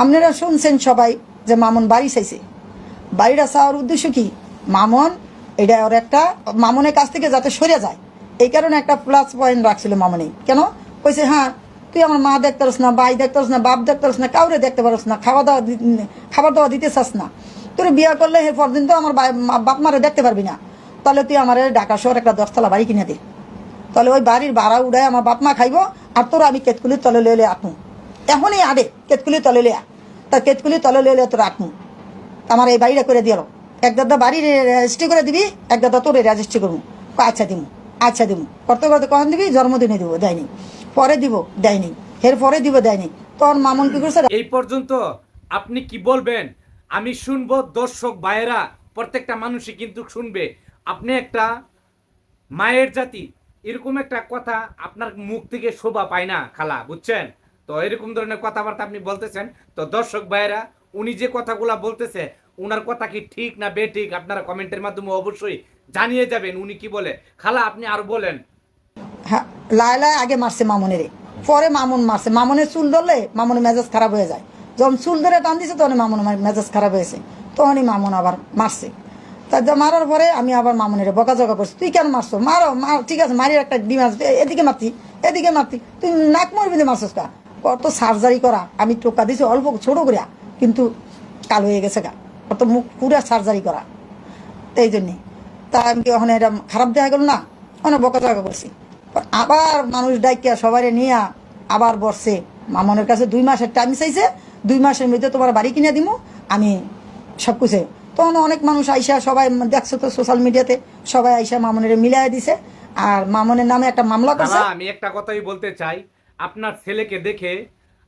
আপনারা শুনছেন সবাই যে মামুন বাড়ি চাইছে। বাড়িটা চাওয়ার উদ্দেশ্য কি? মামুন এটা ওর একটা মামুনের কাছ থেকে যাতে সরে যায়, এই কারণে একটা প্লাস পয়েন্ট রাখছিল মামুনি। কেন কইছে, হ্যাঁ তুই আমার মা দেখতে পারস না, ভাই দেখতে পারস না, বাপ দেখতে পারস না, কাউরে দেখতে পারস না, খাবার দাওয়া দিতে চাস না, তোর বিয়া করলে হে পরদিন তো আমার বাপ মারে দেখতে পারবি না, তাহলে তুই আমার ঢাকা শহর একটা 10তলা বাড়ি কিনে দে, তাহলে ওই বাড়ির ভাড়া উড়ায় আমার বাপ মা খাইব, আর তোরা আমি কেতকুলির তলে লইলে আঁকু। এখনই আদে কেতকুলির তলে লিয়া, তা কেতকুলির তলে লইলে তোর আঁকু। আমার এই বাড়িটা করে দিল, এক দাদা বাড়ি রেজিস্ট্রি করে দিবি, এক দাদা তোর রেজিস্ট্রি করবো। আচ্ছা দিমু, আচ্ছা দিমু, করতে করতে কখন দিবি? জন্মদিনে দিব, দেয়নি। পরে দিব, দেয়নি। এর পরে দিব, দেয়নি। তোর মামুন কি করছে? এই পর্যন্ত আপনি কি বলবেন আমি শুনবো, দর্শক ভাইয়েরা প্রত্যেকটা মানুষই কিন্তু শুনবে। আপনি একটা মায়ের জাতি, এরকম একটা কথা আপনার মুখ থেকে শোভা পায় না খালা, বুঝছেন? তো এরকম ধরনের কথাবার্তা আপনি বলতেছেন, তো দর্শক ভাইয়েরা উনি যে কথাগুলা বলতেছে উনার কথা কি ঠিক না বেঠিক আপনারা কমেন্টের মাধ্যমে অবশ্যই জানিয়ে যাবেন। উনি কি বলে খালা আপনি আরো বলেন। হ্যাঁ, লায়লা আগে মারছে মামুনের, পরে মামুন মারছে। মামুনের চুল ধরলে মামুনের মেজাজ খারাপ হয়ে যায়, যখন চুল ধরে টান দিছে তখন মামুনের মেজাজ খারাপ হয়েছে, তখনই মামুন আবার মারছে। তা মারার পরে আমি আবার মামুনের বকাঝকা করছি, তুই কেন মারছো? মারো, মার, ঠিক আছে, মারির একটা ডিম আসবে, এদিকে মারতি, এদিকে মারতি, তুই নাক মরবি না মারছস কা? কত সার্জারি করা, আমি টোকা দিছি অল্প ছোট করিয়া, কিন্তু কালো হয়ে গেছে গা, কত মুখ পুরা সার্জারি করা। এই জন্যে তা আমি কি ওখানে এটা খারাপ দেখা গেল না? অনেক বকাঝকা করছি। আবার মানুষ ডাইকিয়া সবাই নিয়ে আবার বসছে, মামনের কাছে 2 মাসের টাইম চাইছে, 2 মাসের মধ্যে তোমার বাড়ি কিনে দিব আমি সব কিছু। তখন অনেক মানুষ আইসা, সবাই দেখছো তো সোশ্যাল মিডিয়াতে, সবাই আইসা মামনের মিলাই দিছে, আর মামনের নামে একটা মামলা করছে। আমি একটা কথাই বলতে চাই, আপনার ছেলেকে দেখে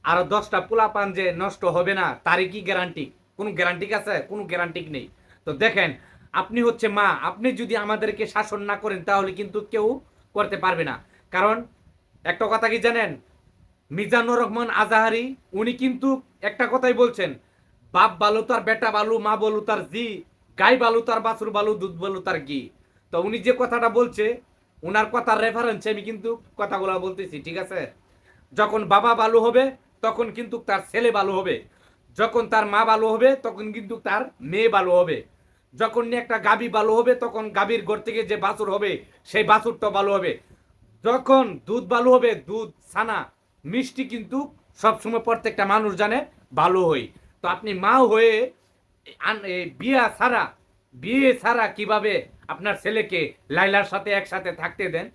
আরো 10টা পোলাপান যে নষ্ট হবে না তারই কি গ্যারান্টি? কোনো গ্যারান্টি আছে? কোনো গ্যারান্টি নেই। তো দেখেন, আপনি হচ্ছে মা, আপনি যদি আমাদেরকে শাসন না করেন তাহলে কিন্তু কেউ করতে পারবে না। কারণ একটা কথা কি জানেন, মিজানুর রহমান আজাহারি উনি কিন্তু একটা কথাই বলছেন, বাপ বালু তার বেটা বালু, মা বলু তার জি, গাই বালু তার বাছুর বালু, দুধ বালু তার ঘি। তো উনি যে কথাটা বলছে উনার কথার রেফারেন্সে আমি কিন্তু কথাগুলো বলতেছি, ঠিক আছে? যখন বাবা বালু হবে তখন কিন্তু তার ছেলে বালু হবে, যখন তার মা বালু হবে তখন কিন্তু তার মেয়ে বালু হবে, যখন একটা গাবি বালু হবে তখন গাবির ঘর থেকে যে বাছুর হবে সেই বাছুরটা বালু হবে, যখন দুধ বালু হবে, দুধ ছানা মিষ্টি কিন্তু সবসময় প্রত্যেকটা মানুষ জানে ভালো হই। তো আপনি মা হয়ে বিয়ে ছাড়া কিভাবে আপনার ছেলেকে লাইলার সাথে একসাথে থাকতে দেন?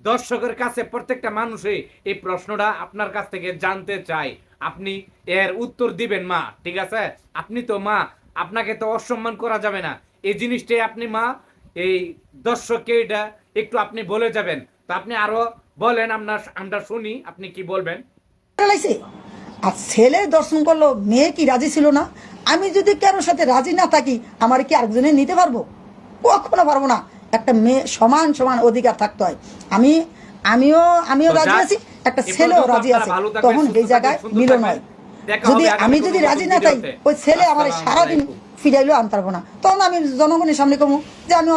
দর্শকের কাছে প্রত্যেকটা মানুষই এই প্রশ্নটা আপনার কাছ থেকে জানতে চাই, আপনি এর উত্তর দিবেন মা, ঠিক আছে? আপনি তো মা, আপনাকে তো অসম্মান করা যাবে না, এই জিনিসটাই আপনি মা, এই দর্শককে এটা একটু আপনি বলে যাবেন। তো আপনি আরো বলেন, আমরা শুনি আপনি কি বলবেন। আর ছেলে দর্শন করলো, মেয়ে কি রাজি ছিল না? আমি যদি কারোর সাথে রাজি না থাকি, আমার কি আরেকজনে নিতে পারবো? কখনো পারবো না। একটা মেয়ে সমান সমান অধিকার থাকতে হয়। আমিও রাজি আছি, একটা ছেলেও রাজি আছে, তখন এই জায়গায় মিলন হয়। যদি আমি যদি রাজি না থাকি, ওই ছেলে আমার সারাদিন ফিরাইলেও আনতে পারবো না, তখন আমি জনগণের সামনে কমু যে আমি